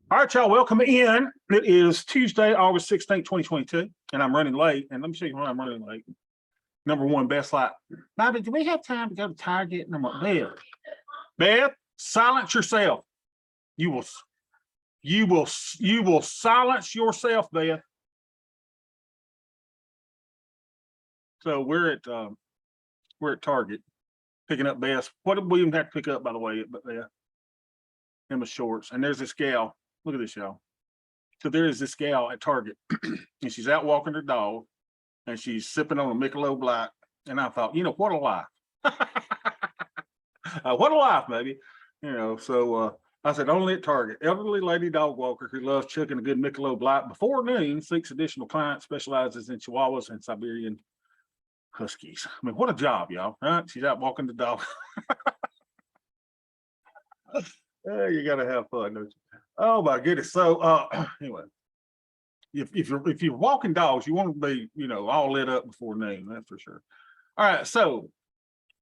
All right, y'all, welcome in. It is Tuesday, August 16th, 2022, and I'm running late. And let me show you why I'm running late. Number one, Beth's like, Bobby, do we have time to go to Target? And I'm like, Beth, silence yourself. You will silence yourself, Beth. So we're at Target picking up Beth. What did we even have to pick up, by the way? But in the shorts, and there's this gal. Look at this, y'all. So there is this gal at Target, and she's out walking her dog, and she's sipping on a Michelob Light. And I thought, what a life! What a life, baby! So I said, only at Target. Elderly lady dog walker who loves chugging a good Michelob Light before noon, seeks additional clients, specializes in Chihuahuas and Siberian Huskies. I mean, what a job, y'all! Right? She's out walking the dog. You got to have fun, don't you? Oh my goodness. So anyway, if you're walking dogs, you want to be, all lit up before noon, that's for sure. All right, so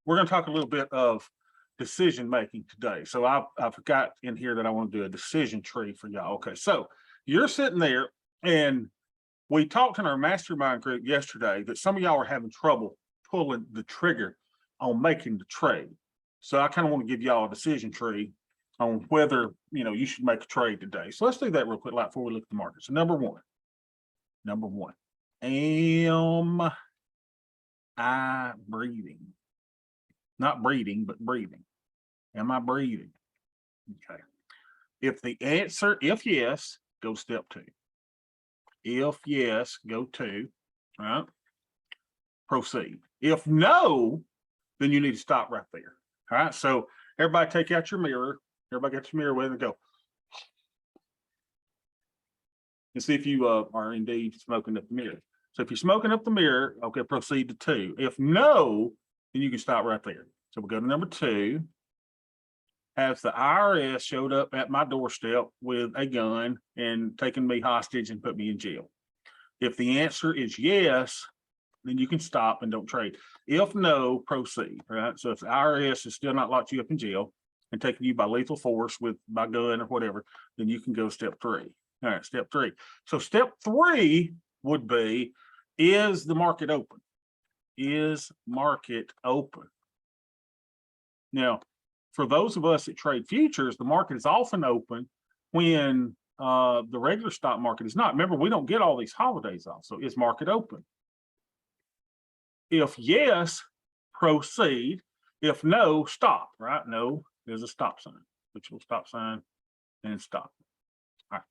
we're going to talk a little bit of decision making today. So I've got in here that I want to do a decision tree for y'all. Okay, so you're sitting there, and we talked in our mastermind group yesterday that some of y'all are having trouble pulling the trigger on making the trade. So I kind of want to give y'all a decision tree on whether you should make a trade today. So let's do that real quick, like before we look at the market. So number one, am I breathing? Not breathing, but breathing. Am I breathing? Okay. If yes, go step two. If yes, go two. All right. Proceed. If no, then you need to stop right there. All right. So everybody take out your mirror. Everybody get your mirror with and go. And see if you are indeed smoking up the mirror. So if you're smoking up the mirror, okay, proceed to two. If no, then you can stop right there. So we'll go to number two. Has the IRS showed up at my doorstep with a gun and taken me hostage and put me in jail? If the answer is yes, then you can stop and don't trade. If no, proceed, right? So if the IRS is still not locked you up in jail and taking you by lethal force by gun or whatever, then you can go step three. All right, step three. So step three would be, is the market open? Is market open? Now, for those of us that trade futures, the market is often open when the regular stock market is not. Remember, we don't get all these holidays off. So is market open? If yes, proceed. If no, stop, right? No, there's a stop sign, which will stop sign and stop. All right.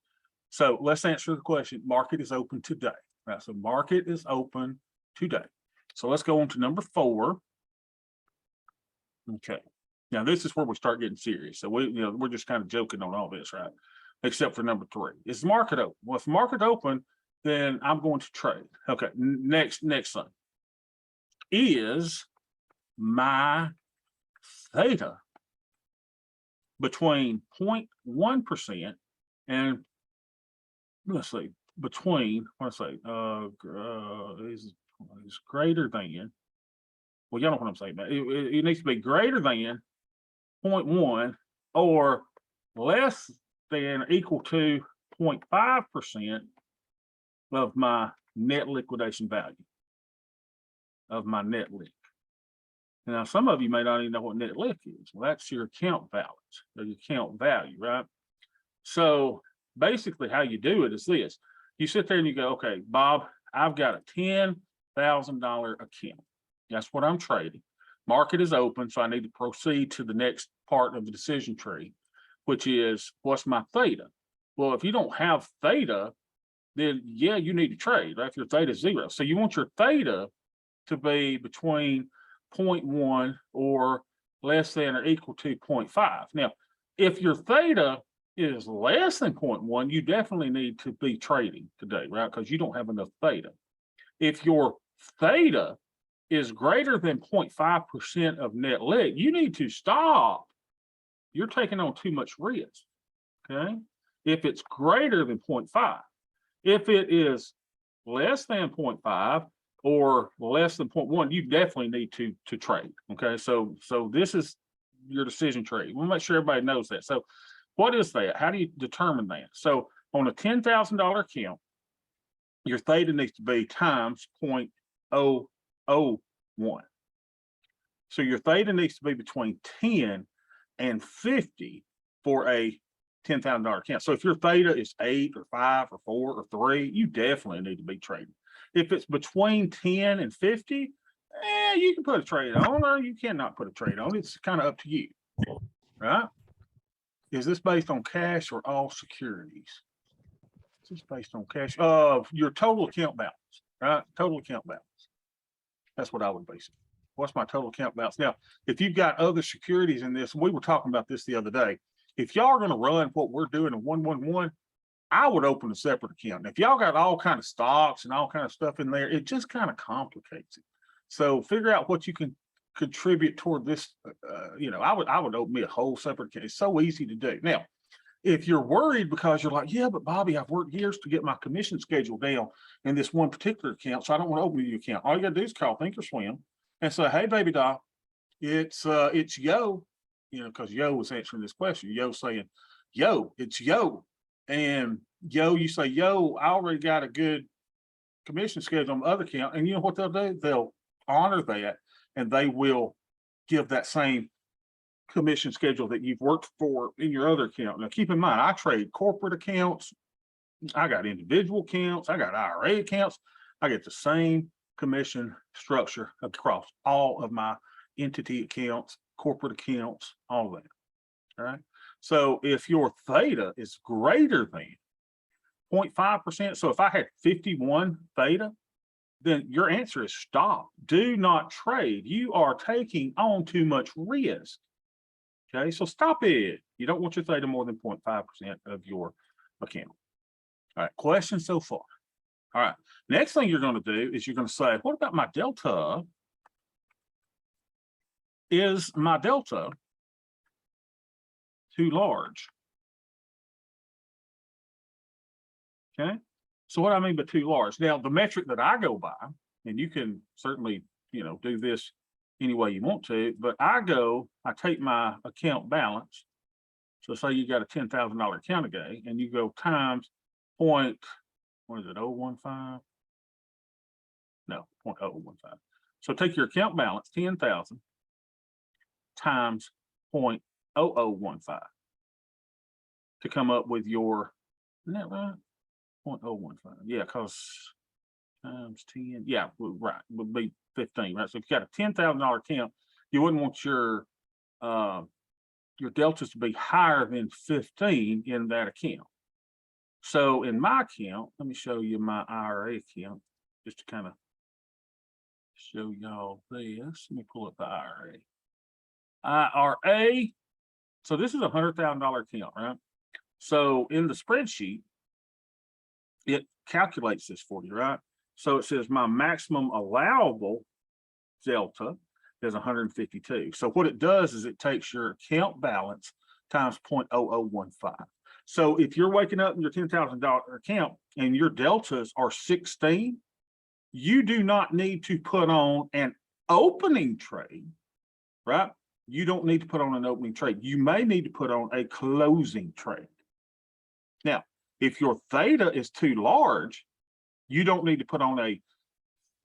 So let's answer the question. Market is open today, right? So market is open today. So let's go on to number four. Okay. Now this is where we start getting serious. So we're just kind of joking on all this, right? Except for number three. Is the market open? Well, if the market open, then I'm going to trade. Okay. Next one. Is my theta between 0.1% and let's see, is greater than, well, y'all know what I'm saying, but it needs to be greater than 0.1 or less than or equal to 0.5% of my net liquidation value, of my net lick. Now, some of you may not even know what net lick is. Well, that's your account balance, or your account value, right? So basically how you do it is this. You sit there and you go, okay, Bob, I've got a $10,000 account. That's what I'm trading. Market is open, so I need to proceed to the next part of the decision tree, which is, what's my theta? Well, if you don't have theta, then yeah, you need to trade, right? If your theta is zero. So you want your theta to be between 0.1 or less than or equal to 0.5. Now, if your theta is less than 0.1, you definitely need to be trading today, right? Because you don't have enough theta. If your theta is greater than 0.5% of net lick, you need to stop. You're taking on too much risk, okay? If it's greater than 0.5. If it is less than 0.5 or less than 0.1, you definitely need to trade, okay? So this is your decision tree. We'll make sure everybody knows that. So What is that? How do you determine that? So on a $10,000 account, your theta needs to be times 0.001. So your theta needs to be between 10 and 50 for a $10,000 account. So if your theta is 8 or 5 or 4 or 3, you definitely need to be trading. If it's between 10 and 50, you can put a trade on, or you cannot put a trade on. It's kind of up to you, right? Is this based on cash or all securities? Is this based on cash? Your total account balance, right? Total account balance. That's what I would base it. What's my total account balance? Now, if you've got other securities in this, we were talking about this the other day. If y'all are going to run what we're doing in 111, I would open a separate account. And if y'all got all kind of stocks and all kind of stuff in there, it just kind of complicates it. So figure out what you can contribute toward this. I would open me a whole separate account. It's so easy to do. Now, if you're worried because you're like, yeah, but Bobby, I've worked years to get my commission schedule down in this one particular account, so I don't want to open a new account. All you got to do is call Thinkorswim and say, hey, baby doll, it's Yo, because Yo was answering this question. Yo saying, yo, it's Yo. And Yo, you say, yo, I already got a good commission schedule on the other account. And you know what they'll do? They'll honor that, and they will give that same commission schedule that you've worked for in your other account. Now, keep in mind, I trade corporate accounts. I got individual accounts. I got IRA accounts. I get the same commission structure across all of my entity accounts, corporate accounts, all of that. All right. So if your theta is greater than 0.5%, so if I had 51 theta, then your answer is stop. Do not trade. You are taking on too much risk. Okay, so stop it. You don't want your theta more than 0.5% of your account. All right, questions so far? All right, next thing you're going to do is you're going to say, what about my delta? Is my delta too large? Okay, so what I mean by too large? Now, the metric that I go by, and you can certainly, do this any way you want to, but I take my account balance. So say you got a $10,000 account today, and you go times 0.015? No, 0.015. So take your account balance, 10,000, times 0.0015 to come up with your, isn't that right? 0.015. Yeah, because times 10, yeah, right, would be 15, right? So if you got a $10,000 account, you wouldn't want your deltas to be higher than 15 in that account. So in my account, let me show you my IRA account just to kind of show y'all this. Let me pull up the IRA. IRA, so this is a $100,000 account, right? So in the spreadsheet, it calculates this for you, right? So it says my maximum allowable delta is 152. So what it does is it takes your account balance times 0.0015. So if you're waking up in your $10,000 account and your deltas are 16, you do not need to put on an opening trade, right? You don't need to put on an opening trade. You may need to put on a closing trade. Now, if your theta is too large, you don't need to put on a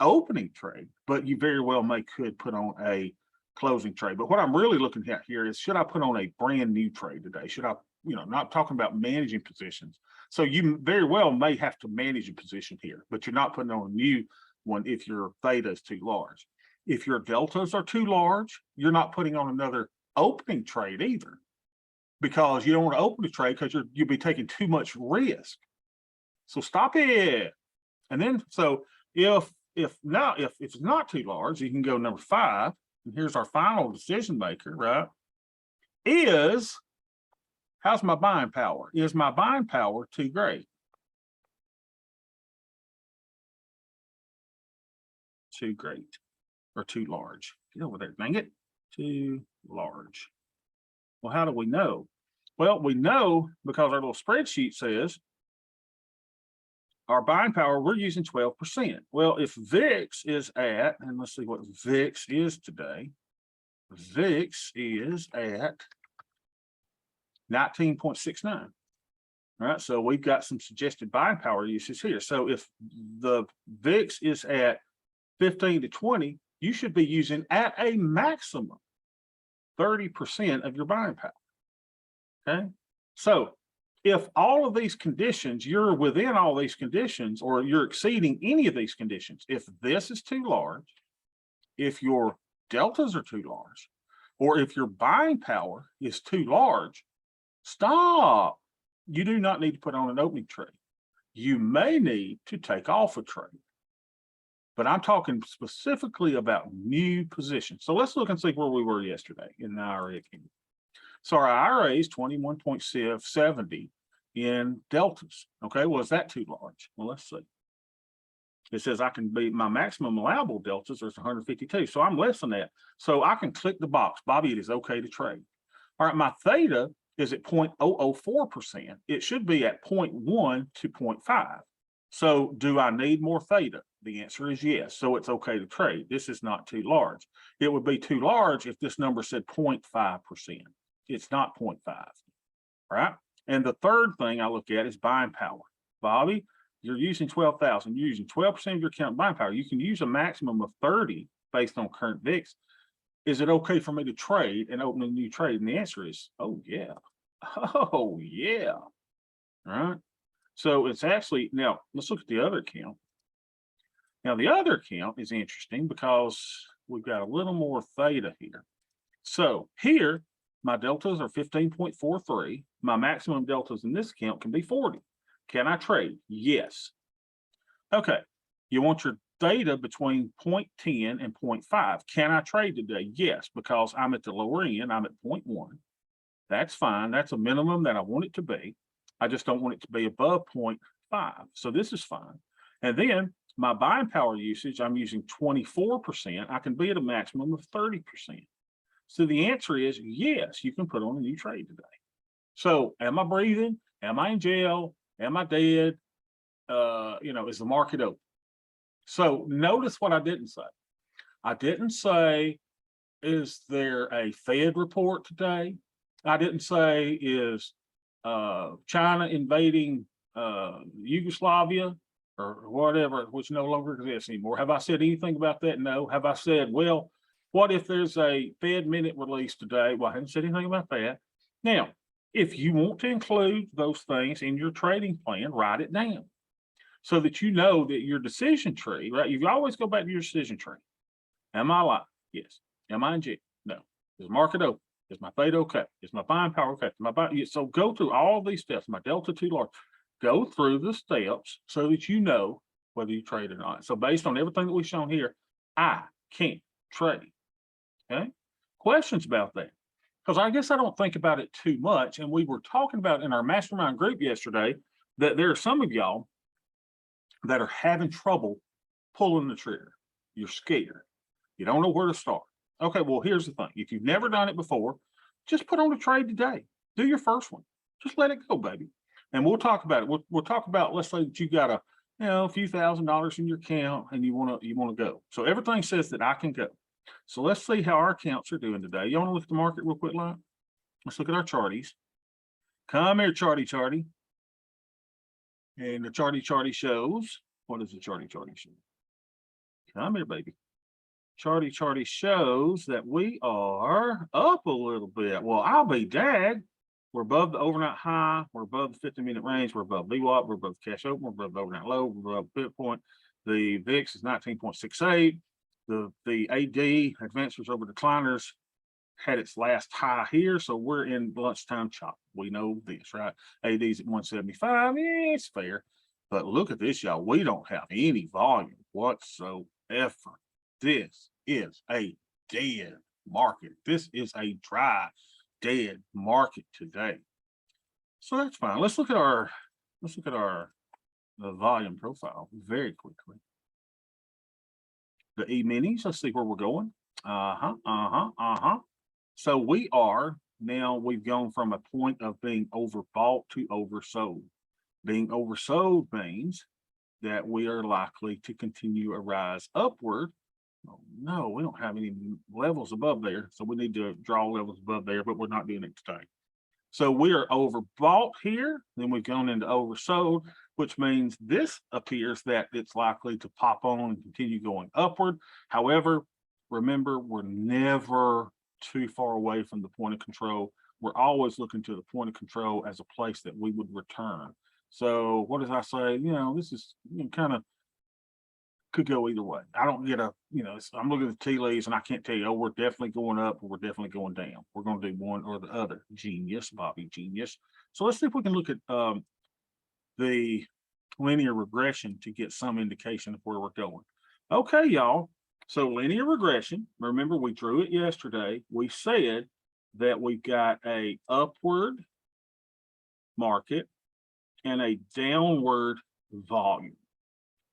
opening trade, but you very well could put on a closing trade. But what I'm really looking at here is, should I put on a brand new trade today? Should I, not talking about managing positions. So you very well may have to manage a position here, but you're not putting on a new one if your theta is too large. If your deltas are too large, you're not putting on another opening trade either, because you don't want to open a trade because you'll be taking too much risk. So stop it. And then, so if it's not too large, you can go number 5. And here's our final decision maker, right? How's my buying power? Is my buying power too great? Too great or too large? Get over there, dang it. Too large. Well, how do we know? Well, we know because our little spreadsheet says our buying power, we're using 12%. Well, if VIX is at, and let's see what VIX is today. VIX is at 19.69. All right, so we've got some suggested buying power uses here. So if the VIX is at 15 to 20, you should be using at a maximum 30% of your buying power. Okay, so if all of these conditions, you're within all these conditions, or you're exceeding any of these conditions, if this is too large, if your deltas are too large, or if your buying power is too large, stop. You do not need to put on an opening trade. You may need to take off a trade, but I'm talking specifically about new positions. So let's look and see where we were yesterday in the IRA account. So our IRA is 21.70 in deltas. Okay, well, is that too large? Well, let's see. It says I can be, my maximum allowable deltas is 152. So I'm less than that. So I can click the box. Bobby, it is okay to trade. All right, my theta is at 0.004%. It should be at 0.1 to 0.5. So do I need more theta? The answer is yes. So it's okay to trade. This is not too large. It would be too large if this number said 0.5%. It's not 0.5, right? And the third thing I look at is buying power. Bobby, you're using 12,000. You're using 12% of your account buying power. You can use a maximum of 30 based on current VIX. Is it okay for me to trade and open a new trade? And the answer is, oh yeah. Oh yeah. All right. So it's actually, now let's look at the other account. Now the other account is interesting because we've got a little more theta here. So here, my deltas are 15.43. My maximum deltas in this account can be 40. Can I trade? Yes. Okay. You want your theta between 0.10 and 0.5. Can I trade today? Yes, because I'm at the lower end. I'm at 0.1. That's fine. That's a minimum that I want it to be. I just don't want it to be above 0.5. So this is fine. And then my buying power usage, I'm using 24%. I can be at a maximum of 30%. So the answer is yes, you can put on a new trade today. So am I breathing? Am I in jail? Am I dead? Is the market open? So notice what I didn't say. I didn't say, is there a Fed report today? I didn't say, is China invading Yugoslavia or whatever, which no longer exists anymore. Have I said anything about that? No. Have I said, well, what if there's a Fed minute release today? Well, I haven't said anything about that. Now, if you want to include those things in your trading plan, write it down so that you know that your decision tree, right? You always go back to your decision tree. Am I alive? Yes. Am I in jail? No. Is the market open? Is my theta okay? Is my buying power okay? So go through all these steps. My delta too large. Go through the steps so that you know whether you trade or not. So based on everything that we've shown here, I can't trade. Okay. Questions about that? Because I guess I don't think about it too much. And we were talking about in our mastermind group yesterday that there are some of y'all that are having trouble pulling the trigger. You're scared. You don't know where to start. Okay, well, here's the thing. If you've never done it before, just put on a trade today. Do your first one. Just let it go, baby. And we'll talk about it. We'll talk about, let's say that you got a few $1,000s in your account and you want to go. So everything says that I can go. So let's see how our accounts are doing today. You want to look at the market real quick, Lyle? Let's look at our charties. Come here, charty. And the charty shows, what does the charty show? Come here, baby. Charty shows that we are up a little bit. Well, I'll be dag. We're above the overnight high. We're above the 50-minute range. We're above VWAP. We're above the cash open. We're above the overnight low. We're above the pivot point. The VIX is 19.68. The AD, advancers over decliners, had its last high here. So we're in lunchtime chop. We know this, right? AD's at 175. Yeah, it's fair. But look at this, y'all. We don't have any volume whatsoever. This is a dead market. This is a dry, dead market today. So that's fine. Let's look at our volume profile very quickly. The E-minis, let's see where we're going. So we are now, we've gone from a point of being overbought to oversold. Being oversold means that we are likely to continue a rise upward. Oh, no, we don't have any levels above there. So we need to draw levels above there, but we're not doing it today. So we are overbought here, then we've gone into oversold, which means this appears that it's likely to pop on and continue going upward. However, remember, we're never too far away from the point of control. We're always looking to the point of control as a place that we would return. So what does I say? This is kind of could go either way. I don't get I'm looking at the tea leaves and I can't tell you, oh, we're definitely going up or we're definitely going down. We're going to do one or the other. Genius, Bobby, genius. So let's see if we can look at the linear regression to get some indication of where we're going. Okay, y'all. So linear regression, remember we drew it yesterday. We said that we've got a upward market and a downward volume.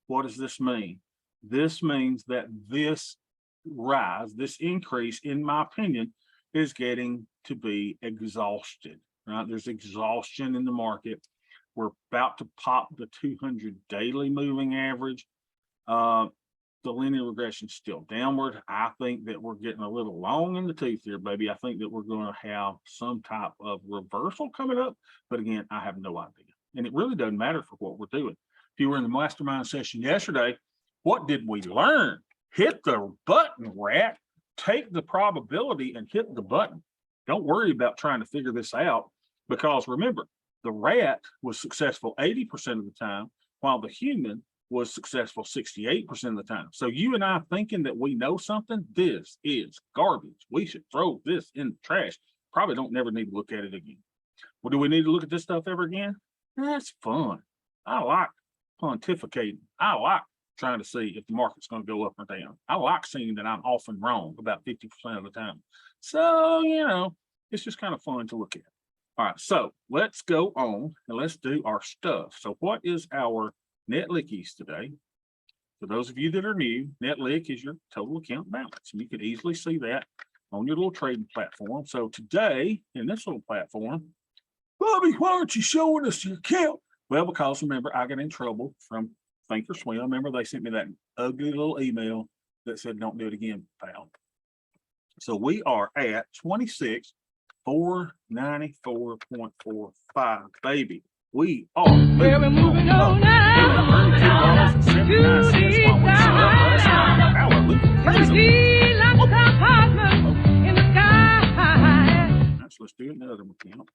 What does this mean? This means that this rise, this increase, in my opinion, is getting to be exhausted, right? There's exhaustion in the market. We're about to pop the 200 daily moving average. The linear regression is still downward. I think that we're getting a little long in the tooth here, baby. I think that we're going to have some type of reversal coming up. But again, I have no idea. And it really doesn't matter for what we're doing. If you were in the mastermind session yesterday, what did we learn? Hit the button, rat. Take the probability and hit the button. Don't worry about trying to figure this out, because remember, the rat was successful 80% of the time, while the human was successful 68% of the time. So you and I thinking that we know something, this is garbage. We should throw this in the trash. Probably don't never need to look at it again. Well, do we need to look at this stuff ever again? That's fun. I like pontificating. I like trying to see if the market's going to go up or down. I like seeing that I'm often wrong about 50% of the time. So, it's just kind of fun to look at. All right, so let's go on and let's do our stuff. So what is our net lickies today? For those of you that are new, net lick is your total account balance. And you can easily see that on your little trading platform. So today in this little platform, Bobby, why aren't you showing us your account? Well, because remember, I got in trouble from Thinkorswim. Remember, they sent me that ugly little email that said, don't do it again, pal. So we are at 26,494.45, baby. We are moving on now. $32.79 while we slept last night. Hallelujah. Praise the Lord. Let's do another account.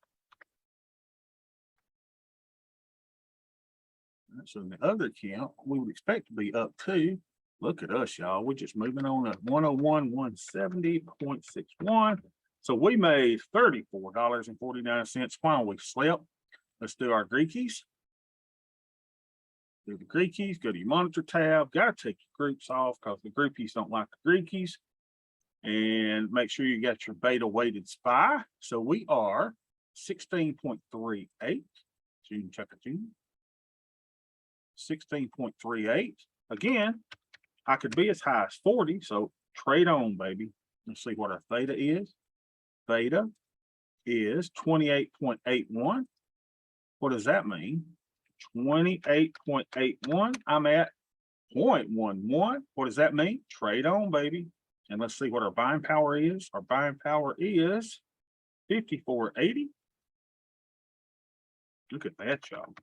So in the other account, we would expect to be up to, look at us, y'all. We're just moving on up 101,170.61. So we made $34.49 while we slept. Let's do our Greekies. Do the Greekies, go to your monitor tab. Got to take your groups off because the groupies don't like the Greekies. And make sure you got your beta weighted SPY. So we are 16.38. June, check it, June. 16.38. Again, I could be as high as 40. So trade on, baby. Let's see what our theta is. Theta is 28.81. What does that mean? 28.81. I'm at 0.11. What does that mean? Trade on, baby. And let's see what our buying power is. Our buying power is 54.80. Look at that, y'all.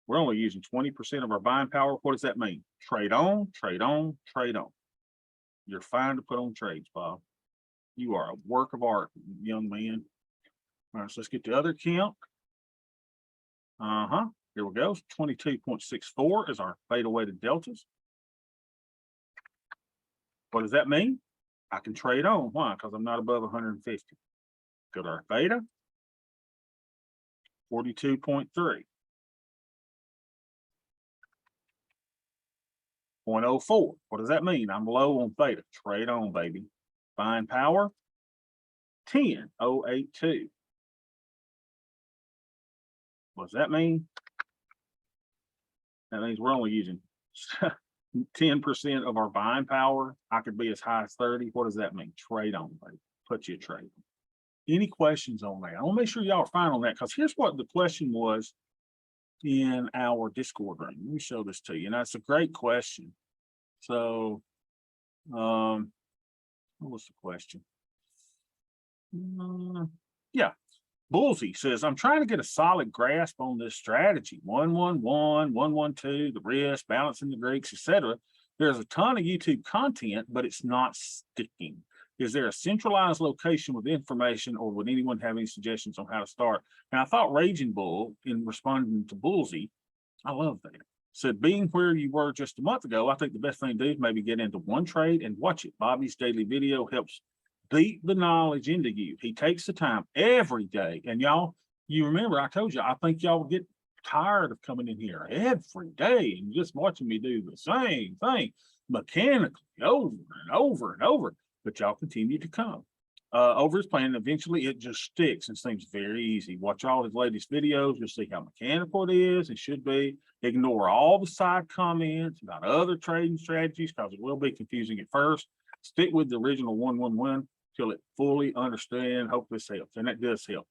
We're only using 20% of our buying power. What does that mean? Trade on, trade on, trade on. You're fine to put on trades, Bob. You are a work of art, young man. All right, so let's get the other account. Here we go. 22.64 is our beta weighted deltas. What does that mean? I can trade on. Why? Because I'm not above 150. Go to our theta. 42.3. 0.04. What does that mean? I'm low on theta. Trade on, baby. Buying power 10.082. What does that mean? That means we're only using 10% of our buying power. I could be as high as 30. What does that mean? Trade on, baby. Put you a trade. Any questions on that? I want to make sure y'all are fine on that, because here's what the question was in our Discord room. Let me show this to you. And that's a great question. So, what was the question? Yeah. Bullseye says, I'm trying to get a solid grasp on this strategy. 111, 112, the risk, balancing the Greeks, etc. There's a ton of YouTube content, but it's not sticking. Is there a centralized location with information, or would anyone have any suggestions on how to start? And I thought Raging Bull, in responding to Bullseye, I love that. Said, being where you were just a month ago, I think the best thing to do is maybe get into one trade and watch it. Bobby's daily video helps beat the knowledge into you. He takes the time every day. And y'all, you remember, I told you, I think y'all would get tired of coming in here every day and just watching me do the same thing mechanically over and over and over. But y'all continue to come. Over his plan, eventually it just sticks and seems very easy. Watch all his latest videos, you'll see how mechanical it is. It should be. Ignore all the side comments about other trading strategies because it will be confusing at first. Stick with the original 111 till it fully understand. Hope this helps. And that does help,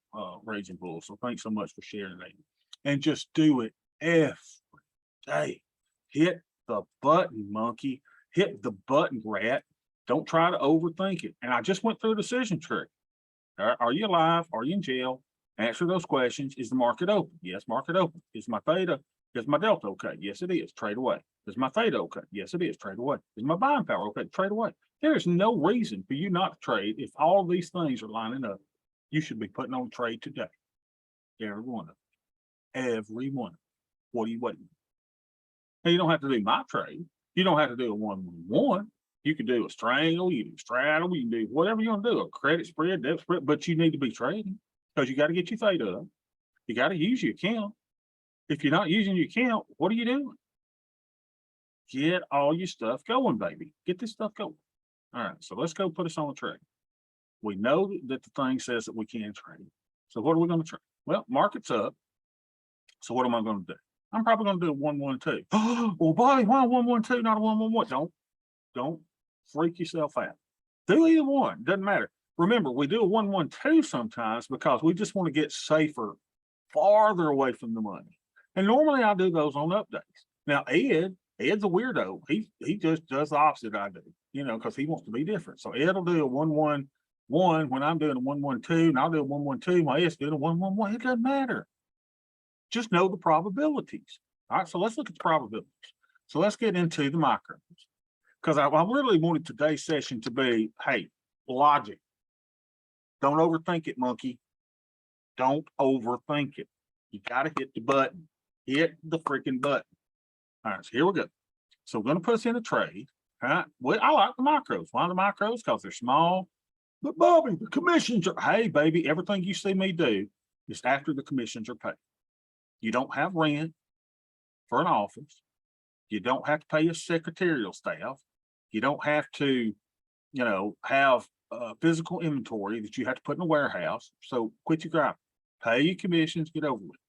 Raging Bull. So thanks so much for sharing that. And just do it every day. Hit the button, monkey. Hit the button, rat. Don't try to overthink it. And I just went through a decision tree. Are you alive? Are you in jail? Answer those questions. Is the market open? Yes, market open. Is my theta, is my delta okay? Yes, it is. Trade away. Is my theta okay? Yes, it is. Trade away. Is my buying power okay? Trade away. There is no reason for you not to trade. If all of these things are lining up, you should be putting on trade today. Every one of them. Every one. What are you waiting? Now, you don't have to do my trade. You don't have to do a 111. You can do a strangle, you can do straddle, you can do whatever you want to do, a credit spread, debit spread, but you need to be trading because you got to get your theta up. You got to use your account. If you're not using your account, what are you doing? Get all your stuff going, baby. Get this stuff going. All right, so let's go put us on a trade. We know that the thing says that we can trade. So what are we going to trade? Well, market's up. So what am I going to do? I'm probably going to do a 112. Well, boy, why a 112, not a 111? Don't freak yourself out. Do either one, doesn't matter. Remember, we do a 112 sometimes because we just want to get safer, farther away from the money. And normally I do those on updates. Now, Ed's a weirdo. He just does the opposite I do, because he wants to be different. So Ed will do a 111 when I'm doing a 112, and I'll do a 112 while Ed's doing a 111. It doesn't matter. Just know the probabilities. All right, so let's look at the probabilities. So let's get into the micros. Because I really wanted today's session to be, hey, logic. Don't overthink it, monkey. Don't overthink it. You got to hit the button. Hit the freaking button. All right, so here we go. So we're going to put us in a trade. All right. Well, I like the micros. Why the micros? Because they're small. But Bobby, the commissions are, hey, baby, everything you see me do is after the commissions are paid. You don't have rent for an office. You don't have to pay a secretarial staff. You don't have to, have physical inventory that you have to put in a warehouse. So quit your gripe. Pay your commissions, get over with.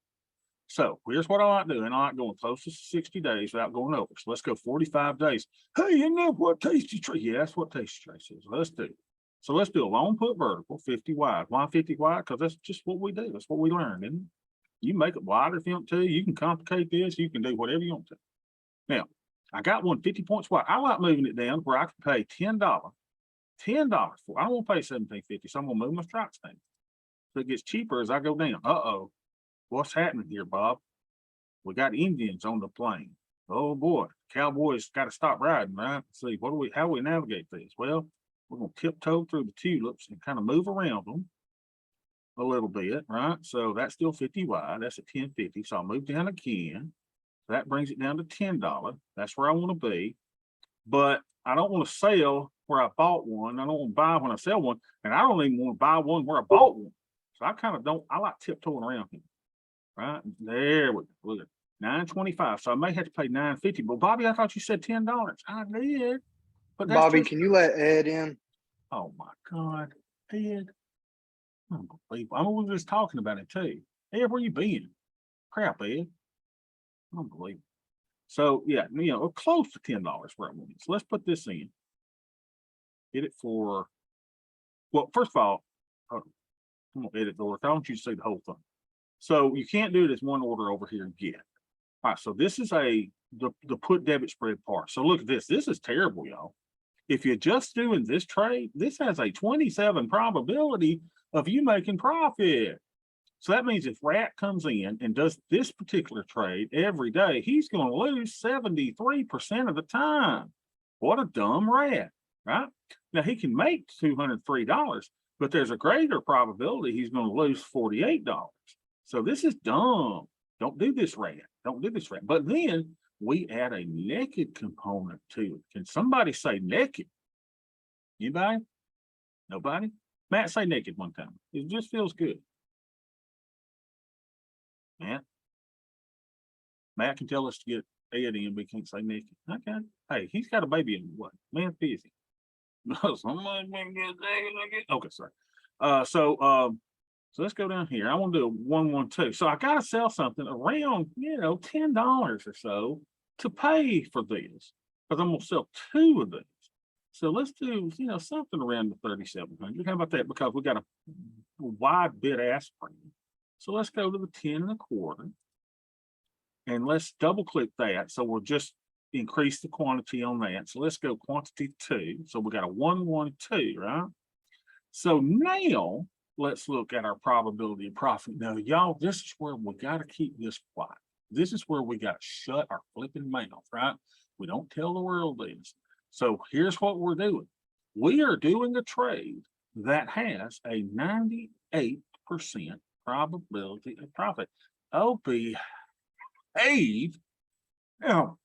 So here's what I like doing. I like going close to 60 days without going over. So let's go 45 days. Hey, isn't that what Tasty Trace? Yeah, that's what Tasty Trace is. Let's do. So let's do a long put vertical, 50 wide. Why 50 wide? Because that's just what we do. That's what we learned, isn't it? You make it wider if you want to. You can complicate this. You can do whatever you want to. Now, I got one 50 points wide. I like moving it down where I can pay $10 for. I don't want to pay $17.50, so I'm going to move my strikes down. So it gets cheaper as I go down. Uh-oh. What's happening here, Bob? We got Indians on the plane. Oh boy, Cowboys got to stop riding, right? Let's see, how do we navigate this? Well, we're going to tiptoe through the tulips and kind of move around them a little bit, right? So that's still 50 wide. That's at 10.50. So I'll move down again. That brings it down to $10. That's where I want to be. But I don't want to sell where I bought one. I don't want to buy when I sell one. And I don't even want to buy one where I bought one. So I kind of don't, I like tiptoeing around here. Right? There we go. Look at $9.25. So I may have to pay $9.50. But Bobby, I thought you said $10. I did. But that's Bobby, can you let Ed in? Oh my God. Ed. Unbelievable. I mean, we were just talking about it too. Ed, where you been? Crap, Ed. Unbelievable. So yeah, close to $10 where I want it. So let's put this in. Get it for, well, first of all, I'm gonna edit the order. I want you to see the whole thing. So you can't do it as one order over here yet. All right, so this is the put debit spread part. So look at this. This is terrible, y'all. If you're just doing this trade, this has a 27 probability of you making profit. So that means if Rat comes in and does this particular trade every day, he's going to lose 73% of the time. What a dumb rat, right? Now he can make $203, but there's a greater probability he's going to lose $48. So this is dumb. Don't do this, Rat. Don't do this, Rat. But then we add a naked component to it. Can somebody say naked? Anybody? Nobody? Matt, say naked one time. It just feels good. Matt can tell us to get Ed in, but he can't say naked. Okay. Hey, he's got a baby in what? Man, busy. Okay, sorry. So let's go down here. I want to do a 112. So I got to sell something around, $10 or so to pay for this, because I'm going to sell 2 of these. So let's do, something around the 3,700. How about that? Because we got a wide bid ask premium. So let's go to the 10 1/4. And let's double click that. So we'll just increase the quantity on that. So let's go quantity 2. So we got a 112, right? So now let's look at our probability of profit. Now, y'all, this is where we got to keep this quiet. This is where we got to shut our flipping mouth, right? We don't tell the world this. So here's what we're doing. We are doing a trade that has a 98% probability of profit. Oh, behave. Now,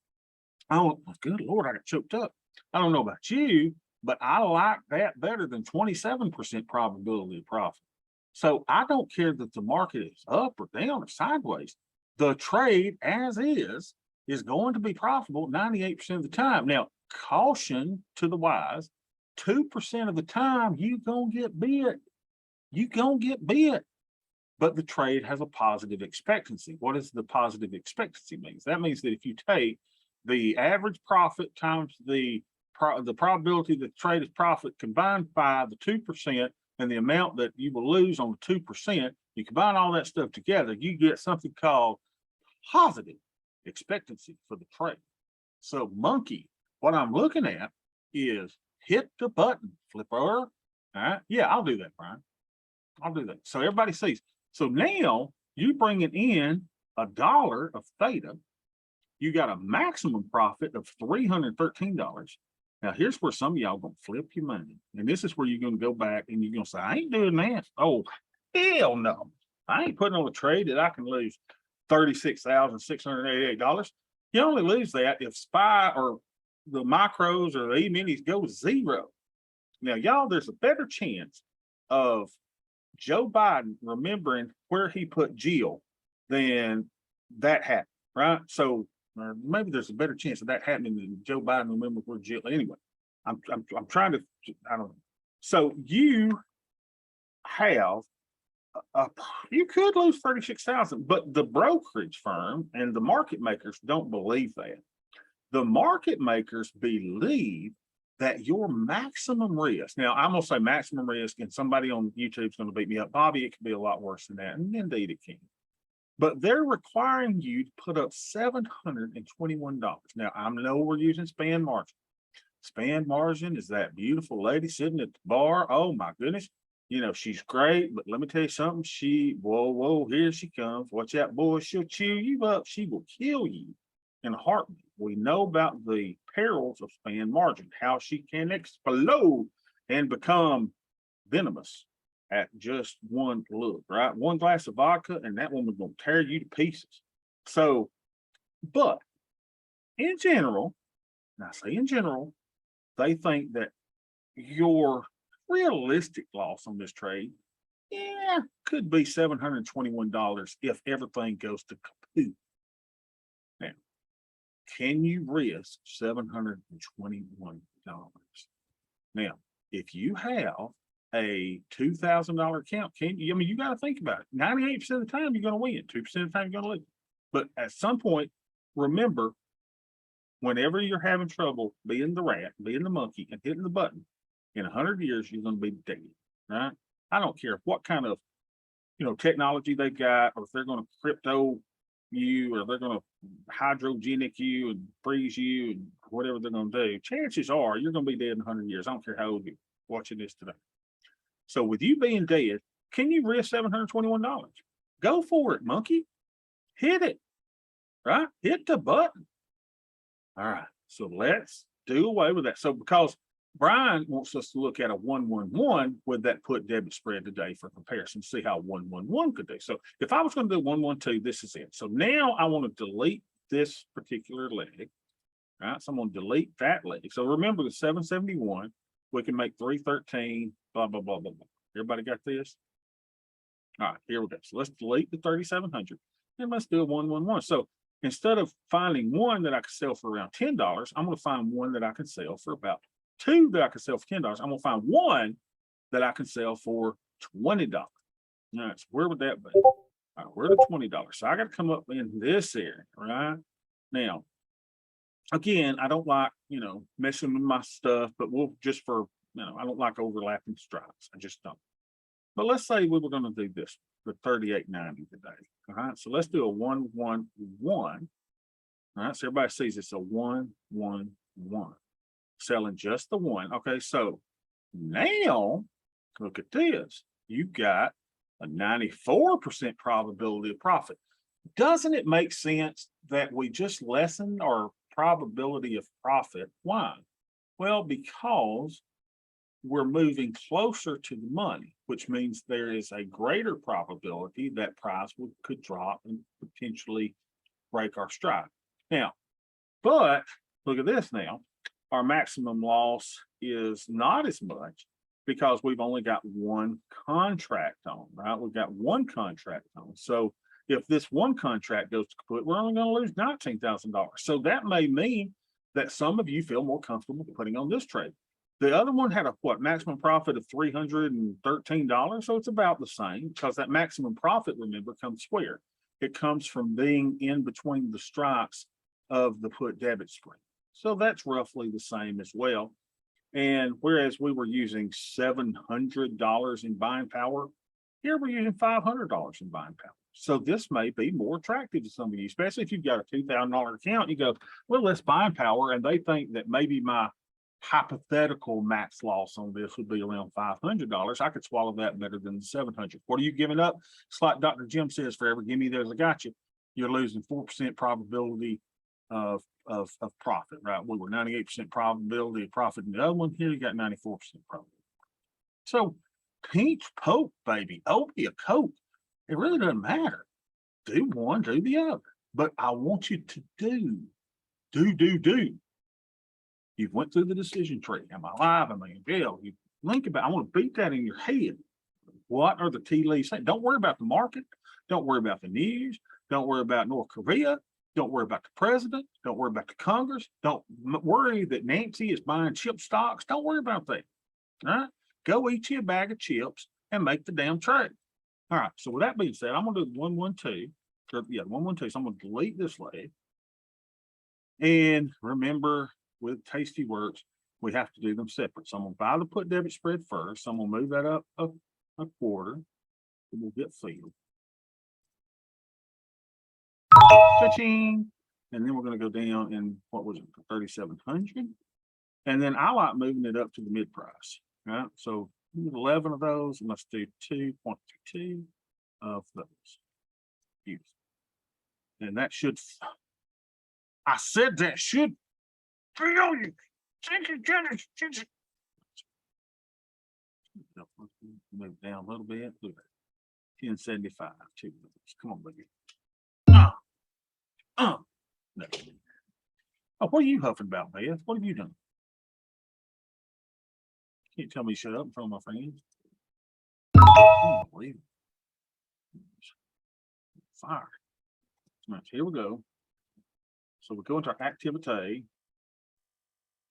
good Lord, I got choked up. I don't know about you, but I like that better than 27% probability of profit. So I don't care that the market is up or down or sideways. The trade as is going to be profitable 98% of the time. Now, caution to the wise, 2% of the time you gonna get bit. You gonna get bit. But the trade has a positive expectancy. What does the positive expectancy mean? That means that if you take the average profit times the probability that the trade is profit combined by the 2% and the amount that you will lose on the 2%, you combine all that stuff together, you get something called positive expectancy for the trade. So monkey, what I'm looking at is hit the button, flipper. All right. Yeah, I'll do that, Brian. I'll do that. So everybody sees. So now you bringing in $1 of theta, you got a maximum profit of $313. Now here's where some of y'all gonna flip your money. And this is where you're gonna go back and you're gonna say, I ain't doing that. Oh, hell no. I ain't putting on a trade that I can lose $36,688. You only lose that if SPY or the micros or the E-minis go zero. Now, y'all, there's a better chance of Joe Biden remembering where he put Jill than that happened, right? So maybe there's a better chance of that happening than Joe Biden remembering where Jill. Anyway, I'm trying to, I don't know. So you have you could lose 36,000, but the brokerage firm and the market makers don't believe that. The market makers believe that your maximum risk. Now, I'm gonna say maximum risk, and somebody on YouTube is going to beat me up. Bobby, it could be a lot worse than that, and indeed it can. But they're requiring you to put up $721. Now, I know we're using span margin. Span margin is that beautiful lady sitting at the bar. Oh my goodness. She's great, but let me tell you something. Whoa, here she comes. Watch out, boy. She'll chew you up. She will kill you in a heartbeat. We know about the perils of span margin, how she can explode and become venomous at just one look, right? One glass of vodka, and that woman's going to tear you to pieces. So, but in general, and I say in general, they think that your realistic loss on this trade, could be $721 if everything goes to kaput. Now, can you risk $721? Now, if you have a $2,000 account, you got to think about it. 98% of the time, you're going to win. 2% of the time, you're going to lose. But at some point, remember, whenever you're having trouble being the rat, being the monkey, and hitting the button, in 100 years, you're going to be dead, right? I don't care what kind of, technology they got, or if they're going to crypto you, or they're going to hydrogenic you and freeze you, and whatever they're going to do. Chances are you're going to be dead in 100 years. I don't care how old you're watching this today. So with you being dead, can you risk $721? Go for it, monkey. Hit it, right? Hit the button. All right, so let's do away with that. So because Brian wants us to look at a 111 with that put debit spread today for comparison, see how 111 could do. So if I was going to do 112, this is it. So now I want to delete this particular leg. All right, so I'm going to delete that leg. So remember the 771, we can make 313, blah, blah, blah, blah, blah. Everybody got this? All right, here we go. So let's delete the 3,700 and let's do a 111. So instead of finding one that I could sell for around $10, I'm going to find one that I can sell for about two that I can sell for $10. I'm going to find one that I can sell for $20. All right, so where would that be? All right, where the $20? So I got to come up in this area, right? Now, again, I don't like, messing with my stuff, but we'll just for, I don't like overlapping stripes. I just don't. But let's say we were going to do this for 38.90 today. All right, so let's do a 111. All right, so everybody sees it's a 111. Selling just the one. Okay, so now look at this. You got a 94% probability of profit. Doesn't it make sense that we just lessen our probability of profit? Why? Well, because we're moving closer to the money, which means there is a greater probability that price could drop and potentially break our strike. Now, but look at this now. Our maximum loss is not as much because we've only got one contract on, right? We've got one contract on. So if this one contract goes to kaput, we're only going to lose $19,000. So that may mean that some of you feel more comfortable putting on this trade. The other one had a maximum profit of $313. So it's about the same because that maximum profit, remember, comes where? It comes from being in between the strikes of the put debit spread. So that's roughly the same as well. And whereas we were using $700 in buying power, here we're using $500 in buying power. So this may be more attractive to some of you, especially if you've got a $2,000 account. You go, well, let's buying power. And they think that maybe my hypothetical max loss on this would be around $500. I could swallow that better than the 700. What are you giving up? It's like Dr. Jim says, forever give me those, I got you. You're losing 4% probability of profit, right? We were 98% probability of profit in the other one. Here you got 94% probability. So peach poke, baby, okie a coke. It really doesn't matter. Do one, do the other. But I want you to do. You've went through the decision tree. Am I alive? Am I in jail? You think about, I want to beat that in your head. What are the tea leaves saying? Don't worry about the market. Don't worry about the news. Don't worry about North Korea. Don't worry about the president. Don't worry about the Congress. Don't worry that Nancy is buying chip stocks. Don't worry about that. All right. Go eat you a bag of chips and make the damn trade. All right. So with that being said, I'm going to do 112. 112. So I'm going to delete this leg. And remember, with Tasty Works, we have to do them separate. So I'm going to buy the put debit spread first. So I'm going to move that up a quarter. And we'll get filled. Cha-ching. And then we're going to go down in, what was it, 3,700. And then I like moving it up to the mid price. Right. So 11 of those, and let's do 2.22 of those. Beautiful. And that should, I said that should feel you. Move down a little bit. Look at 1075. Come on, baby. No. Oh, what are you huffing about, Beth? What have you done? Can't tell me to shut up in front of my friends. I don't believe it. Fire. Right, here we go. So we go into our activity.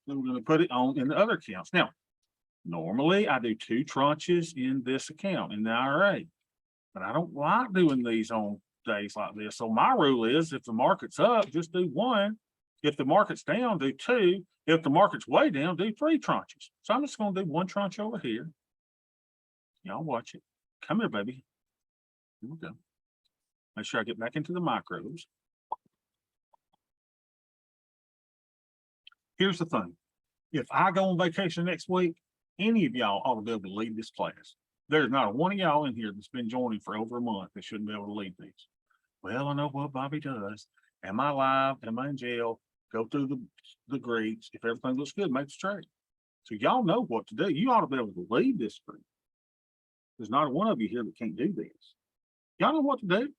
Then we're going to put it on in the other accounts. Now, normally I do 2 tranches in this account, in the IRA. But I don't like doing these on days like this. So my rule is if the market's up, just do 1. If the market's down, do 2. If the market's way down, do 3 tranches. So I'm just going to do 1 tranche over here. Y'all watch it. Come here, baby. Here we go. Make sure I get back into the micros. Here's the thing. If I go on vacation next week, any of y'all ought to be able to lead this class. There's not one of y'all in here that's been joining for over a month that shouldn't be able to lead these. Well, I know what Bobby does. Am I live? Am I in jail? Go through the Greeks. If everything looks good, make the trade. So y'all know what to do. You ought to be able to lead this group. There's not one of you here that can't do this. Y'all know what to do.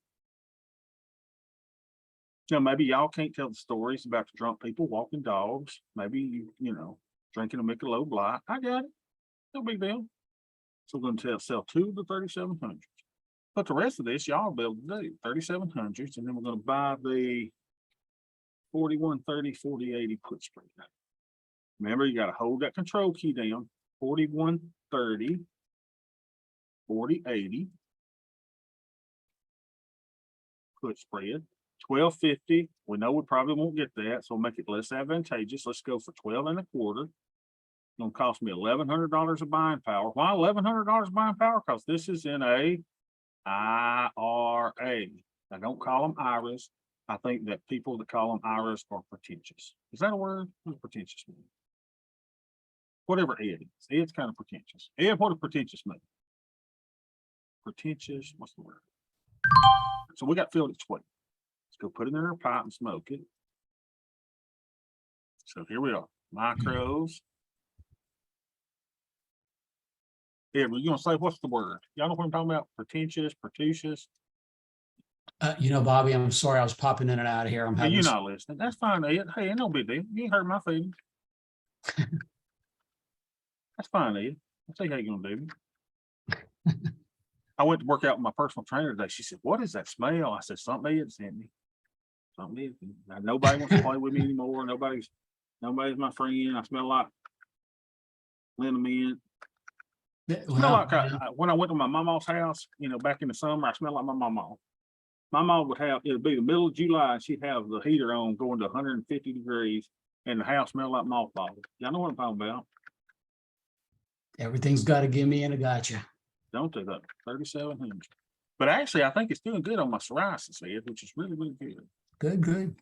You know, maybe y'all can't tell the stories about the drunk people walking dogs. Maybe you know, drinking a Michelob Light. I got it. No big deal. So we're going to sell 2 of the 3700s. But the rest of this, y'all will be able to do 3700s, and then we're going to buy the 4130, 4080 put spread. Remember, you got to hold that control key down. 4130, 4080 put spread. 1250. We know we probably won't get that, so make it less advantageous. Let's go for 12 1/4. It's going to cost me $1,100 of buying power. Why $1,100 buying power? Because this is in a IRA. I don't call them IRAs. I think that people that call them IRAs are pretentious. Is that a word? What does pretentious mean? Whatever Ed is. Ed's kind of pretentious. Ed, what does pretentious mean? Pretentious, what's the word? So we got filled at 12. Let's go put it in our pipe and smoke it. So here we are. Micros. Ed, were you going to say, what's the word? Y'all know what I'm talking about? Pretentious, pretentious. You know, Bobby, I'm sorry, I was popping in and out of here. I'm having You're not listening. That's fine, Ed. Hey, ain't no big deal. You ain't hurt my feelings. That's fine, Ed. I'll tell you how you're gonna do me. I went to work out with my personal trainer today. She said, "What is that smell?" I said, "Something Ed sent me. Something Ed. Now, nobody wants to play with me anymore. Nobody's my friend. I smell like liniment. Smell like when I went to my mama's house, you know, back in the summer, I smell like my mama. My mom would have, it'd be the middle of July, and she'd have the heater on going to 150 degrees, and the house smelled like mothballs. Y'all know what I'm talking about. Everything's got to give me and a gotcha. Don't do that. 3,700. But actually, I think it's doing good on my psoriasis, Ed, which is really, really good. Good.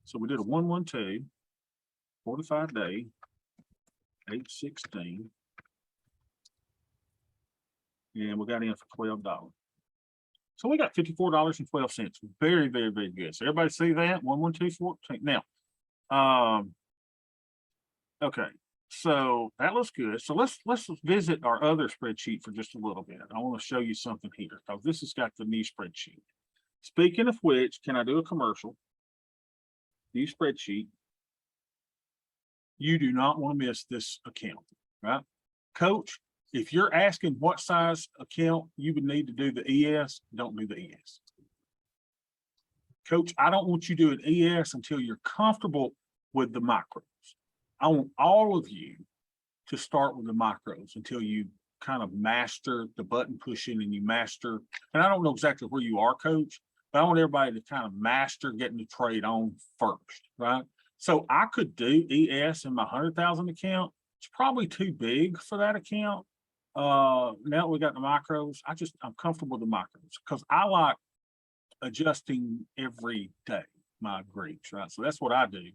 So we did a 112, 45 day, 816. And we got in for $12. So we got $54.12. Very, very, very good. So everybody see that? 112.14. Now, okay. So that looks good. So let's visit our other spreadsheet for just a little bit. I want to show you something here because this has got the new spreadsheet. Speaking of which, can I do a commercial? New spreadsheet. You do not want to miss this account, right? Coach, if you're asking what size account you would need to do the ES, don't do the ES. Coach, I don't want you doing ES until you're comfortable with the macros. I want all of you to start with the macros until you kind of master the button pushing and you master, and I don't know exactly where you are, Coach, but I want everybody to kind of master getting the trade on first, right? So I could do ES in my 100,000 account. It's probably too big for that account. Now that we got the macros, I'm comfortable with the macros because I like adjusting every day my Greeks, right? So that's what I do.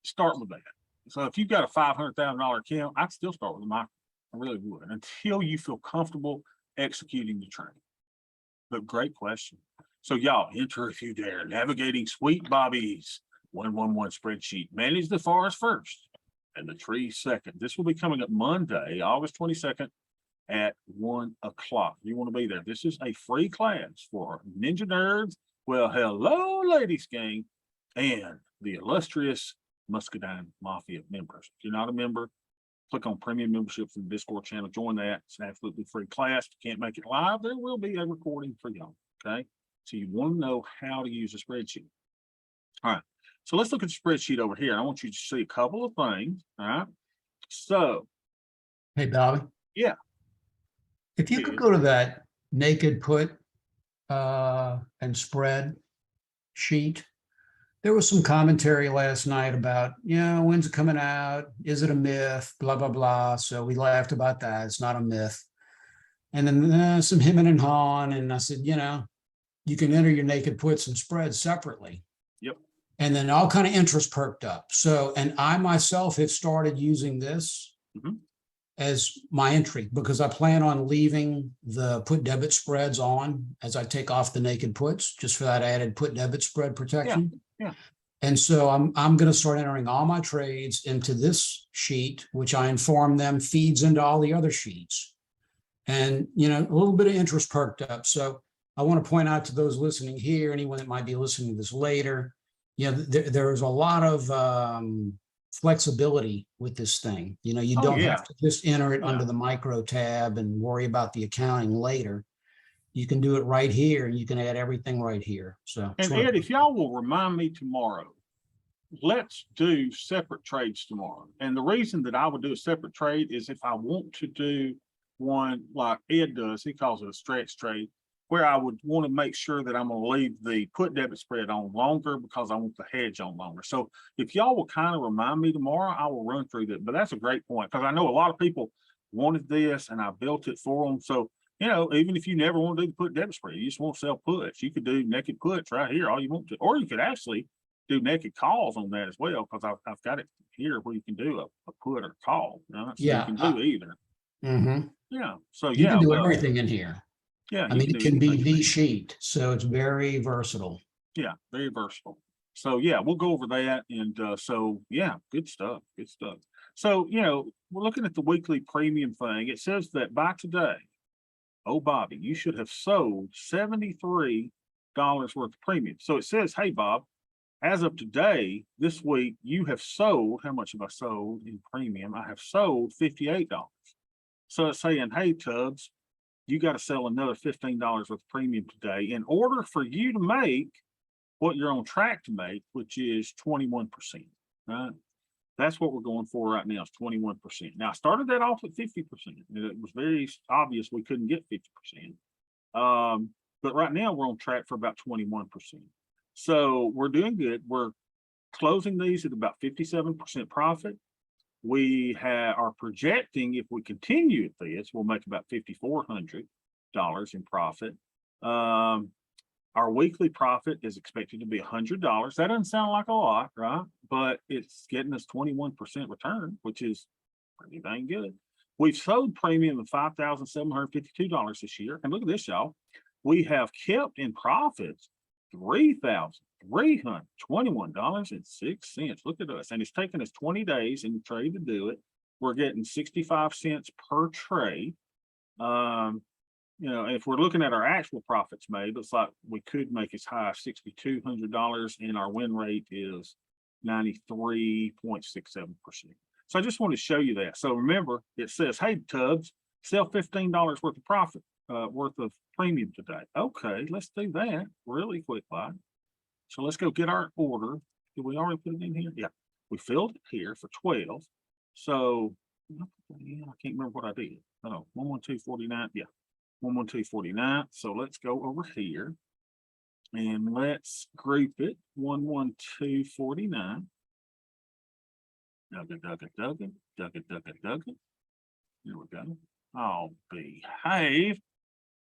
Start with that. So if you've got a $500,000 account, I'd still start with the macro. I really would until you feel comfortable executing the trade. But great question. So y'all enter if you dare. Navigating Sweet Bobby's 111 spreadsheet. Manage the forest first and the trees second. This will be coming up Monday, August 22nd at 1 o'clock. You want to be there. This is a free class for Ninja Nerds. Well, hello, ladies gang, and the illustrious Muscadine Mafia members. If you're not a member, click on premium memberships in the Discord channel. Join that. It's an absolutely free class. If you can't make it live, there will be a recording for y'all. Okay. So you want to know how to use a spreadsheet. All right. So let's look at the spreadsheet over here. I want you to see a couple of things. All right. So. Hey, Bobby. Yeah. If you could go to that naked put and spread sheet. There was some commentary last night about, when's it coming out? Is it a myth? Blah, blah, blah. So we laughed about that. It's not a myth. And then some hemming and hawing. And I said, you can enter your naked puts and spreads separately. Yep. And then all kind of interest perked up. So, and I myself have started using this. Mm-hmm. as my entry because I plan on leaving the put debit spreads on as I take off the naked puts, just for that added put debit spread protection. yeah. And so I'm going to start entering all my trades into this sheet, which I inform them feeds into all the other sheets. And, you know, a little bit of interest perked up. So I want to point out to those listening here, anyone that might be listening to this later, you know, there's a lot of flexibility with this thing. You know, you don't have to just enter it under the micro tab and worry about the accounting later. You can do it right here and you can add everything right here. So, And Ed, if y'all will remind me tomorrow, let's do separate trades tomorrow. And the reason that I would do a separate trade is if I want to do one like Ed does, he calls it a stretch trade, where I would want to make sure that I'm going to leave the put debit spread on longer because I want the hedge on longer. So if y'all will kind of remind me tomorrow, I will run through that. But that's a great point because I know a lot of people wanted this and I built it for them. So, you know, even if you never want to do the put debit spread, you just want to sell puts, you could do naked puts right here, all you want to, or you could actually do naked calls on that as well, because I've got it here where you can do a put or a call. Right? So you can do either. Yeah. So you can do everything in here. Yeah. I mean, it can be the sheet, so it's very versatile. Yeah, very versatile. So yeah, we'll go over that. And so yeah, good stuff. Good stuff. So, you know, we're looking at the weekly premium thing. It says that by today, oh, Bobby, you should have sold $73 worth of premium. So it says, hey, Bob, as of today, this week, you have sold, how much have I sold in premium? I have sold $58. So it's saying, hey, Tubbs, you got to sell another $15 worth of premium today in order for you to make what you're on track to make, which is 21%, right? That's what we're going for right now is 21%. Now, I started that off at 50%. It was very obvious we couldn't get 50%. But right now we're on track for about 21%. So we're doing good. We're closing these at about 57% profit. We are projecting, if we continue at this, we'll make about $5,400 in profit. Our weekly profit is expected to be $100. That doesn't sound like a lot, right? But it's getting us 21% return, which is pretty dang good. We've sold premium of $5,752 this year. And look at this, y'all. We have kept in profits $3,321.06. Look at us. And it's taken us 20 days in the trade to do it. We're getting 65 cents per trade. You know, if we're looking at our actual profits made, it's like we could make as high as $6,200 and our win rate is 93.67%. So I just want to show you that. So remember, it says, hey, Tubbs, sell $15 worth of profit, worth of premium today. Okay, let's do that really quickly. So let's go get our order. Did we already put it in here? Yeah, we filled it here for 12. So yeah, I can't remember what I did. Oh, 112.49. Yeah. 112.49. So let's go over here and let's group it 112.49. Duggan. Here we go. I'll behave.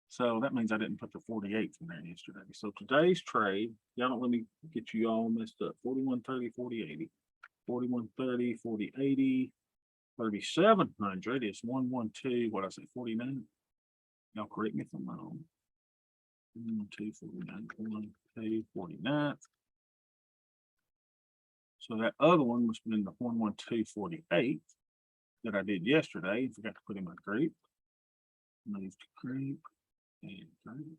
So that means I didn't put the 48 in there yesterday. So today's trade, y'all don't let me get you all messed up. 41.30, 40.80, 41.30, 40.80, 3,700 is 112. What I say, 49. Y'all correct me if I'm wrong. 112.49, 112.49. So that other one must have been the 112.48 that I did yesterday. I forgot to put in my group. Move to group and group.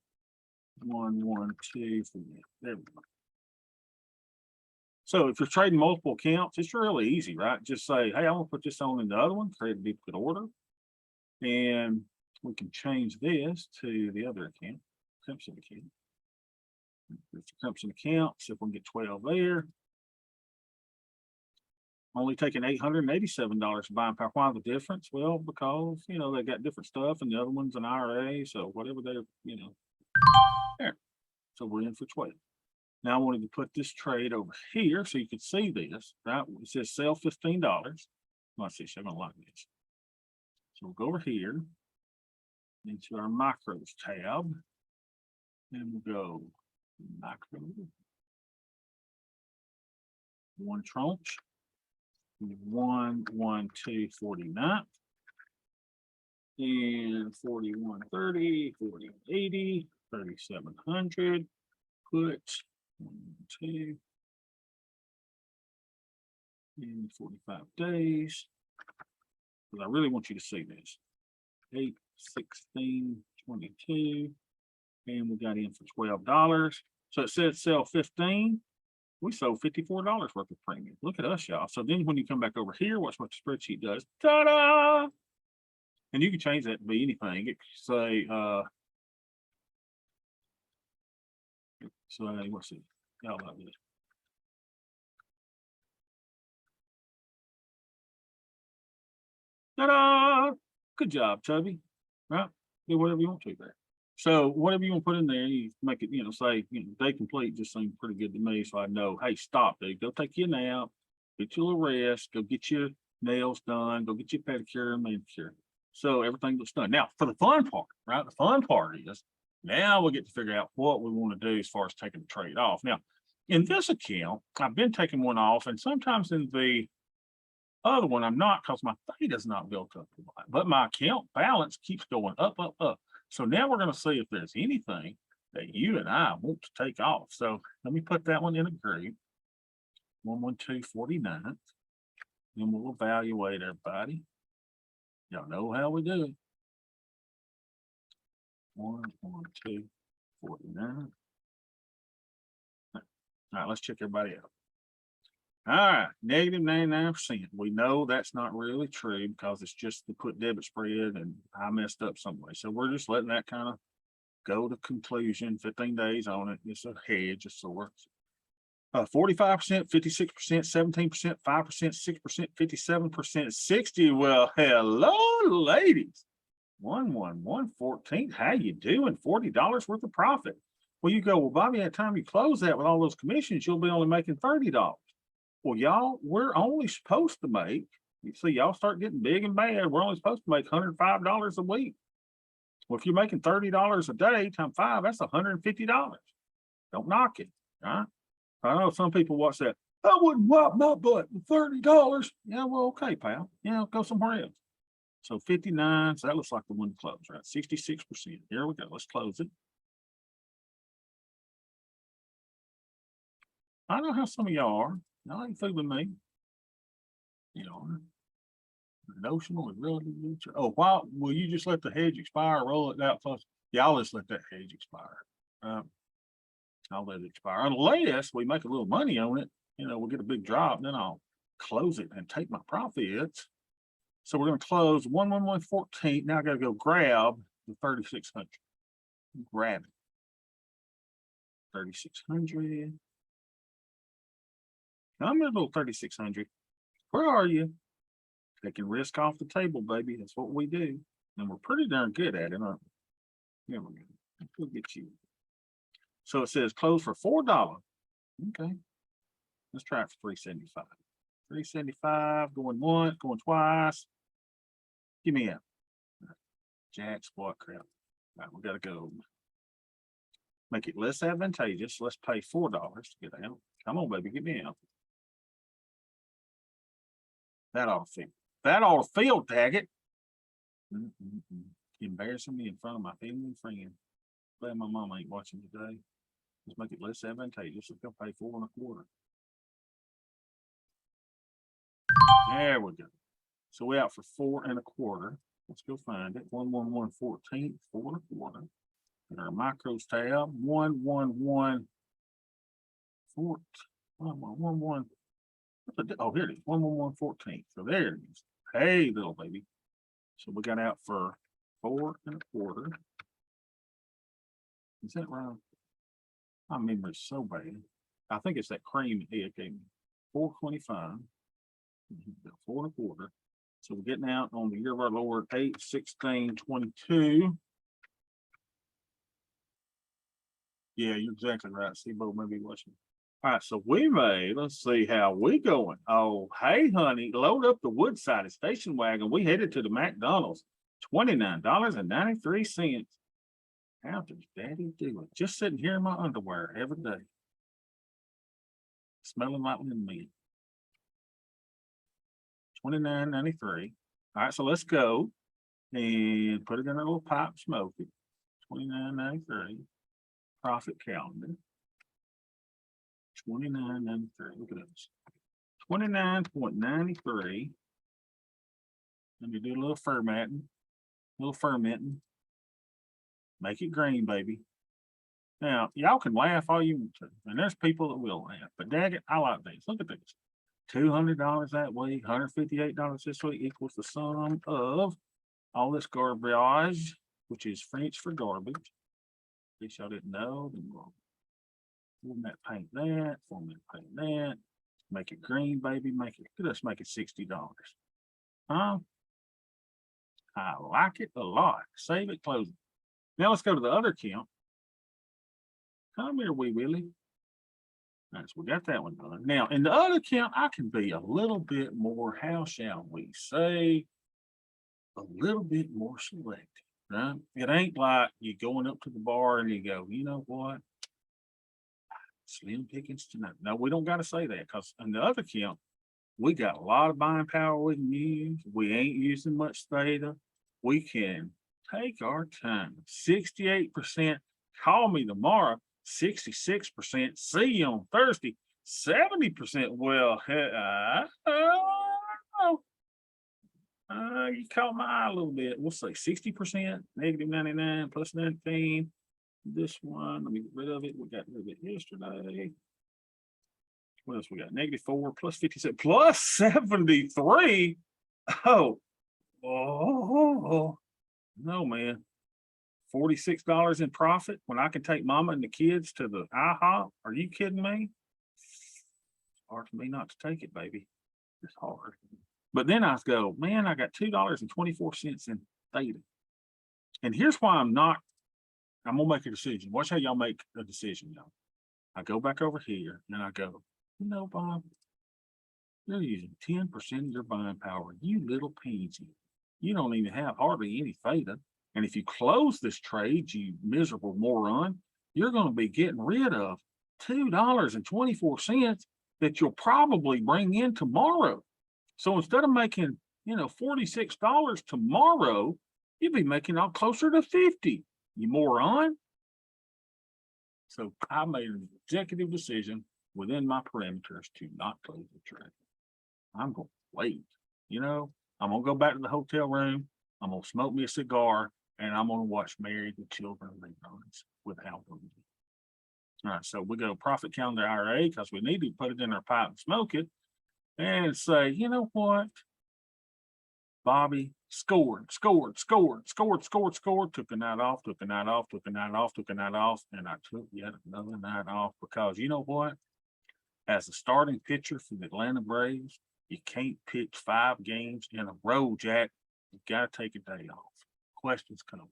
112.48. There we go. So if you're trading multiple accounts, it's really easy, right? Just say, hey, I want to put this on in the other one, create a duplicate order. And we can change this to the other account, Crimson account. If the Crimson account, see if we can get 12 there. Only taking $887 buying power. Why the difference? Well, because, you know, they got different stuff and the other one's an IRA. So whatever they're, you know, there. So we're in for 12. Now I wanted to put this trade over here so you could see this, right? It says sell $15. Let's see, I'm gonna like this. So we'll go over here into our macros tab and we'll go macro, one tranche, 112.49. And 4130, 4080, 3700. Put 1, 2. In 45 days. Because I really want you to see this. 8, 16, 22. And we got in for $12. So it says sell 15. We sold $54 worth of premium. Look at us, y'all. So then when you come back over here, watch what the spreadsheet does. Ta-da! And you can change that to be anything. It could say, what's it? Y'all like this. Ta-da! Good job, Tubby. Right? Do whatever you want to there. So whatever you want to put in there, you make it, say, day complete just seemed pretty good to me. So I know, hey, stop, dude. Go take your nap, get your little rest, go get your nails done, go get your pedicure and manicure. So everything looks done. Now for the fun part, right? The fun part is now we'll get to figure out what we want to do as far as taking the trade off. Now, in this account, I've been taking one off, and sometimes in the other one, I'm not, because my theta's not built up a lot, but my account balance keeps going up, up, up. So now we're going to see if there's anything that you and I want to take off. So let me put that one in a group. 112.49. Then we'll evaluate everybody. Y'all know how we do it. 112.49. All right, let's check everybody out. All right, negative 99%. We know that's not really true because it's just to put debit spread and I messed up some way. So we're just letting that kind of go to conclusion. 15 days on it. It's a hedge of sorts. 45%, 56%, 17%, 5%, 6%, 57%, 60. Well, hello, ladies. 11114. How you doing? $40 worth of profit. Well, you go, well, Bobby, at the time you close that with all those commissions, you'll be only making $30. Well, y'all, we're only supposed to make, you see, y'all start getting big and bad. We're only supposed to make $105 a week. Well, if you're making $30 a day times 5, that's $150. Don't knock it, right? I know some people watch that. I wouldn't wipe my butt with $30. Yeah, well, okay, pal. Yeah, go somewhere else. So 59, so that looks like the one to close, right? 66%. Here we go. Let's close it. I know how some of y'all are. Y'all ain't fooling me. You know, notional and relative nature. Oh, why will you just let the hedge expire, roll it out plus? Yeah, I'll just let that hedge expire. I'll let it expire unless we make a little money on it. We'll get a big drop, then I'll close it and take my profits. So we're going to close 11114. Now I got to go grab the 3600. Grab it. 3600. I'm a little 3600. Where are you? Taking risk off the table, baby. That's what we do. And we're pretty darn good at it, aren't we? There we go. We'll get you. So it says close for $4. Okay. Let's try it for $3.75. $3.75, going once, going twice. Give me a jack squat crap. All right, we gotta go. Make it less advantageous. Let's pay $4 to get out. Come on, baby, get me out. That ought to feel. That ought to feel, tag it. Embarrassing me in front of my family and friends. Glad my mom ain't watching today. Let's make it less advantageous. Let's go pay 4 1/4. There we go. So we're out for 4 1/4. Let's go find it. 11114, 4 1/4. In our macros tab, 111 111. Oh, here it is. 11114. So there it is. Hey, little baby. So we got out for 4 1/4. Is that right? My memory's so bad. I think it's that cream it gave me. 425. 4 1/4. So we're getting out on the year of our Lord 8/16/22. Yeah, you're exactly right. Steve-O may be watching. All right, so we made, let's see how we going. Oh, hey, honey, load up the wood-sided station wagon. We headed to the McDonald's. $29.93. How does Daddy do it? Just sitting here in my underwear every day. Smelling like lemon meat. $29.93. All right, so let's go. and put it in a little pipe, smoke it. 29.93. Profit calendar. 29.93. Look at this. 29.93. Let me do a little fermenting. Make it green, baby. Now, y'all can laugh all you want to, and there's people that will laugh, but dang it, I like these. Look at this. $200 that week, $158 this week equals the sum of all this garbage, which is French for garbage. In case y'all didn't know, then we'll format paint that, make it green, baby, let's make it $60. Huh? I like it a lot. Save it, close it. Now let's go to the other account. Come here, wee Willie. All right, so we got that one done. Now, in the other account, I can be a little bit more, how shall we say, a little bit more selective, right? It ain't like you going up to the bar and you go, you know what? Slim pickings tonight. No, we don't got to say that, because in the other account, we got a lot of buying power we can use. We ain't using much theta. We can take our time. 68%. Call me tomorrow. 66%. See you on Thursday. 70%. Well, you caught my eye a little bit. We'll say 60%, negative 99 plus 19. This one, let me get rid of it. We got rid of it yesterday. What else we got? -4 plus 57 plus 73. Oh, no, man. $46 in profit when I can take mama and the kids to the IHOP. Are you kidding me? It's hard for me not to take it, baby. It's hard. But then I go, man, I got $2.24 in theta. And here's why I'm gonna make a decision. Watch how y'all make a decision, y'all. I go back over here and I go, you know, Bob, you're using 10% of your buying power. You little pansy. You don't even have hardly any theta. And if you close this trade, you miserable moron, you're going to be getting rid of $2.24 that you'll probably bring in tomorrow. So instead of making, $46 tomorrow, you'll be making out closer to 50, you moron. So I made an executive decision within my parameters to not close the trade. I'm going to wait. I'm going to go back to the hotel room. I'm going to smoke me a cigar, and I'm going to watch Married with Children reruns without them. All right, so we go profit calendar IRA because we need to put it in our pipe and smoke it and say, you know what? Bobby scored, took a night off, and I took yet another night off because you know what? As a starting pitcher for the Atlanta Braves, you can't pitch 5 games in a row, Jack. You got to take a day off. Questions come.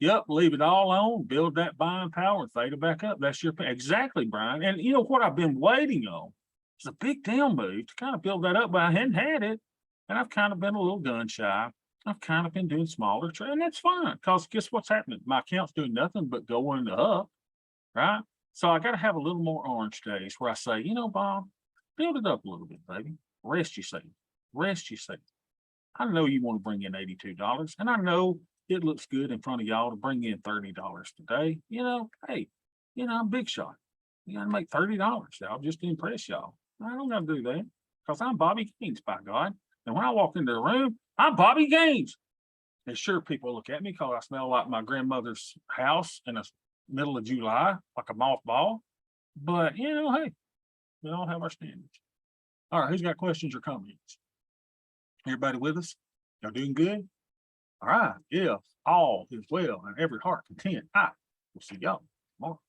Yep, leave it all on, build that buying power, and fade it back up. That's your exactly, Brian. And you know what I've been waiting on? It's a big down move to kind of build that up, but I hadn't had it. And I've kind of been a little gun shy. I've kind of been doing smaller trades, and that's fine because guess what's happening? My account's doing nothing but going up, right? So I got to have a little more orange days where I say, you know, Bob, build it up a little bit, baby. Rest your savings. I know you want to bring in $82, and I know it looks good in front of y'all to bring in $30 today. Hey, I'm big shot. You got to make $30, y'all, just to impress y'all. I don't got to do that because I'm Bobby Gaines, by God. And when I walk into the room, I'm Bobby Gaines. And sure, people look at me because I smell like my grandmother's house in the middle of July, like a mothball. But, hey, we all have our standards. All right, who's got questions or comments? Everybody with us? Y'all doing good? All right, yeah, all is well and every heart content. We'll see y'all tomorrow.